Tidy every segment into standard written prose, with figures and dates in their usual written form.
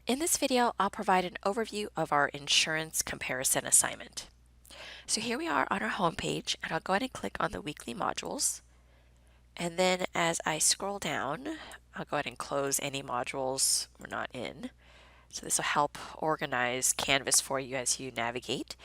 In this video, I'll provide an overview of our insurance comparison assignment. So here we are on our home page, and I'll go ahead and click on the weekly modules. And then as I scroll down, I'll go ahead and close any modules we're not in. So this will help organize Canvas for you as you navigate.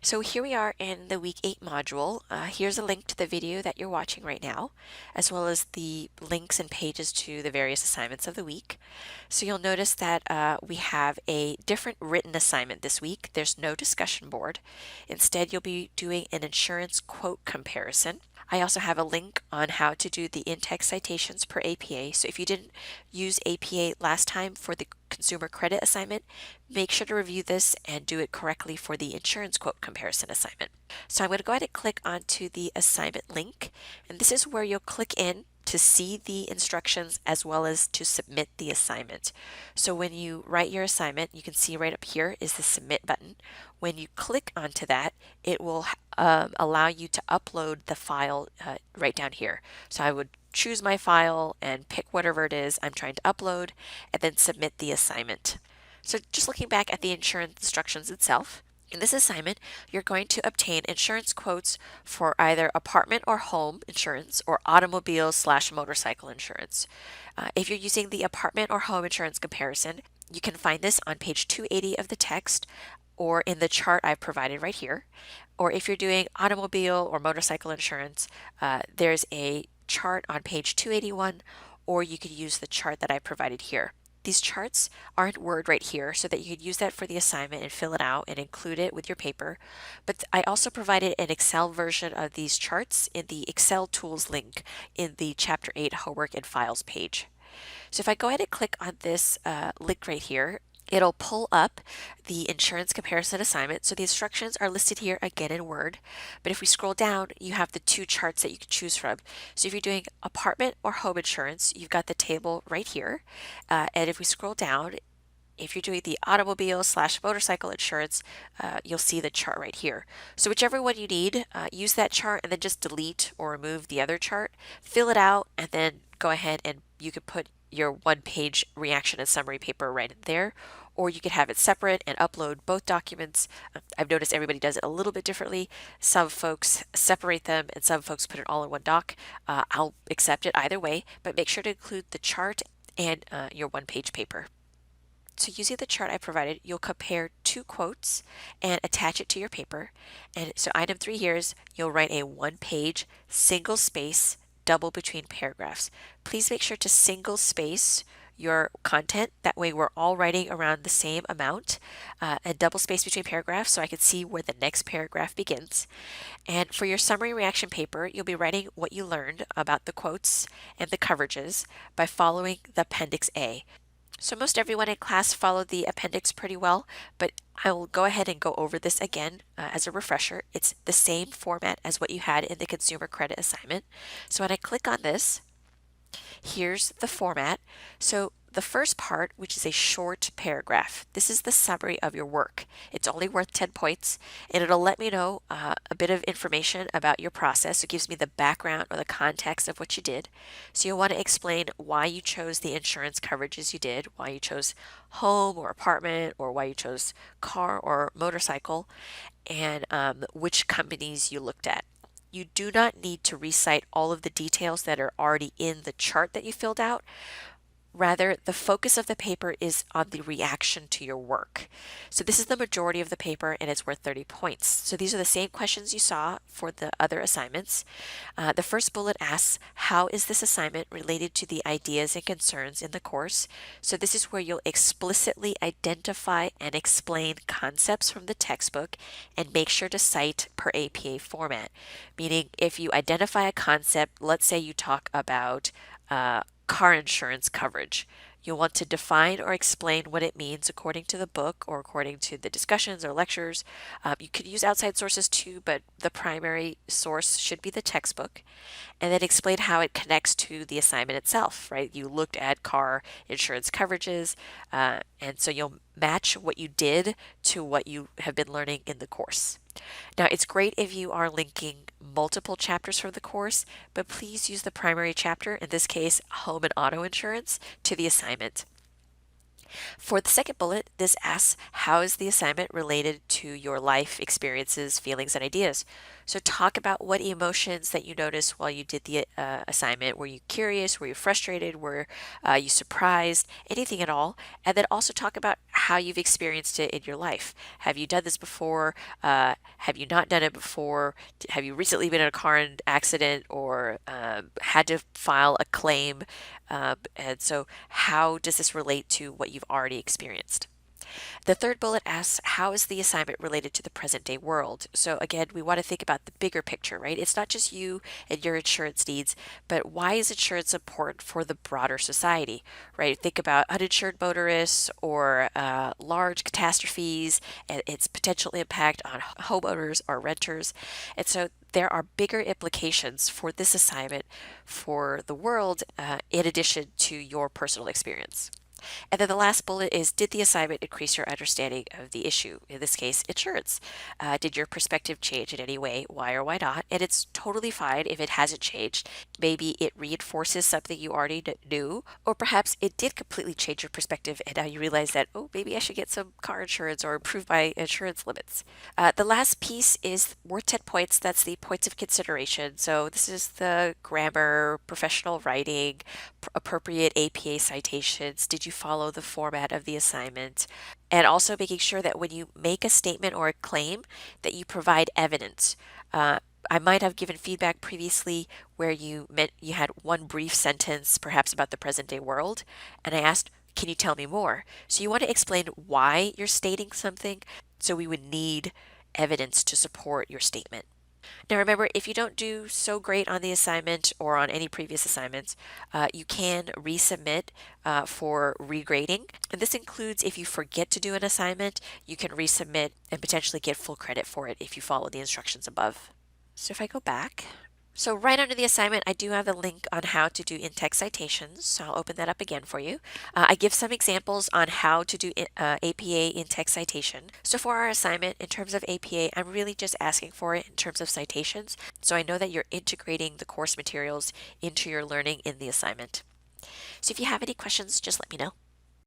So here we are in the week 8 module. Here's a link to the video that you're watching right now, as well as the links and pages to the various assignments of the week. So you'll notice that we have a different written assignment this week. There's no discussion board. Instead, you'll be doing an insurance quote comparison. I also have a link on how to do the in-text citations per APA. So if you didn't use APA last time for the consumer credit assignment, make sure to review this and do it correctly for the insurance quote comparison assignment. So I'm going to go ahead and click onto the assignment link, and this is where you'll click in to see the instructions as well as to submit the assignment. So when you write your assignment, you can see right up here is the submit button. When you click onto that, it will allow you to upload the file right down here. So I would choose my file and pick whatever it is I'm trying to upload and then submit the assignment. So just looking back at the insurance instructions itself, in this assignment, you're going to obtain insurance quotes for either apartment or home insurance or automobile/motorcycle insurance. If you're using the apartment or home insurance comparison, you can find this on page 280 of the text or in the chart I've provided right here. Or if you're doing automobile or motorcycle insurance, there's a chart on page 281, or you could use the chart that I provided here. These charts are in Word right here so that you could use that for the assignment and fill it out and include it with your paper. But I also provided an Excel version of these charts in the Excel tools link in the Chapter 8 Homework and Files page. So if I go ahead and click on this link right here, it'll pull up the insurance comparison assignment. So the instructions are listed here again in Word. But if we scroll down, you have the two charts that you can choose from. So if you're doing apartment or home insurance, you've got the table right here. And if we scroll down, if you're doing the automobile/motorcycle insurance, you'll see the chart right here. So whichever one you need, use that chart and then just delete or remove the other chart, fill it out, and then go ahead and you could put your one-page reaction and summary paper right in there, or you could have it separate and upload both documents. I've noticed everybody does it a little bit differently. Some folks separate them and some folks put it all in one doc. I'll accept it either way, but make sure to include the chart and your one-page paper. So using the chart I provided, you'll compare two quotes and attach it to your paper. And so item 3 here is you'll write a one-page single space double between paragraphs. Please make sure to single space your content. That way we're all writing around the same amount, and double space between paragraphs so I can see where the next paragraph begins. And for your summary reaction paper, you'll be writing what you learned about the quotes and the coverages by following the Appendix A. So most everyone in class followed the appendix pretty well, but I will go ahead and go over this again as a refresher. It's the same format as what you had in the consumer credit assignment. So when I click on this, here's the format. So the first part, which is a short paragraph, this is the summary of your work. It's only worth 10 points, and it'll let me know a bit of information about your process. It gives me the background or the context of what you did. So you'll want to explain why you chose the insurance coverages you did, why you chose home or apartment, or why you chose car or motorcycle, and which companies you looked at. You do not need to recite all of the details that are already in the chart that you filled out. Rather, the focus of the paper is on the reaction to your work. So this is the majority of the paper and it's worth 30 points. So these are the same questions you saw for the other assignments. The first bullet asks, how is this assignment related to the ideas and concerns in the course? So this is where you'll explicitly identify and explain concepts from the textbook and make sure to cite per APA format. Meaning if you identify a concept, let's say you talk about car insurance coverage. You'll want to define or explain what it means according to the book or according to the discussions or lectures. You could use outside sources too, but the primary source should be the textbook. And then explain how it connects to the assignment itself, right? You looked at car insurance coverages, and so you'll match what you did to what you have been learning in the course. Now, it's great if you are linking multiple chapters from the course, but please use the primary chapter, in this case, home and auto insurance, to the assignment. For the second bullet, this asks, how is the assignment related to your life experiences, feelings, and ideas? So talk about what emotions that you noticed while you did the assignment. Were you curious? Were you frustrated? Were you surprised? Anything at all? And then also talk about how you've experienced it in your life. Have you done this before? Have you not done it before? Have you recently been in a car accident or had to file a claim? And so, how does this relate to what you've already experienced? The third bullet asks, how is the assignment related to the present day world? So again, we want to think about the bigger picture, right? It's not just you and your insurance needs, but why is insurance important for the broader society, right? Think about uninsured motorists or large catastrophes and its potential impact on homeowners or renters. And so there are bigger implications for this assignment for the world in addition to your personal experience. And then the last bullet is, did the assignment increase your understanding of the issue? In this case, insurance. Did your perspective change in any way? Why or why not? And it's totally fine if it hasn't changed. Maybe it reinforces something you already knew, or perhaps it did completely change your perspective and now you realize that, oh, maybe I should get some car insurance or improve my insurance limits. The last piece is worth 10 points. That's the points of consideration. So this is the grammar, professional writing, appropriate APA citations. Did you follow the format of the assignment? And also making sure that when you make a statement or a claim that you provide evidence. I might have given feedback previously where you meant you had one brief sentence, perhaps about the present day world, and I asked, can you tell me more? So you want to explain why you're stating something, so we would need evidence to support your statement. Now remember, if you don't do so great on the assignment or on any previous assignments, you can resubmit for regrading. And this includes if you forget to do an assignment, you can resubmit and potentially get full credit for it if you follow the instructions above. So if I go back, so right under the assignment, I do have a link on how to do in-text citations. So I'll open that up again for you. I give some examples on how to do APA in-text citation. So for our assignment, in terms of APA, I'm really just asking for it in terms of citations. So I know that you're integrating the course materials into your learning in the assignment. So if you have any questions, just let me know.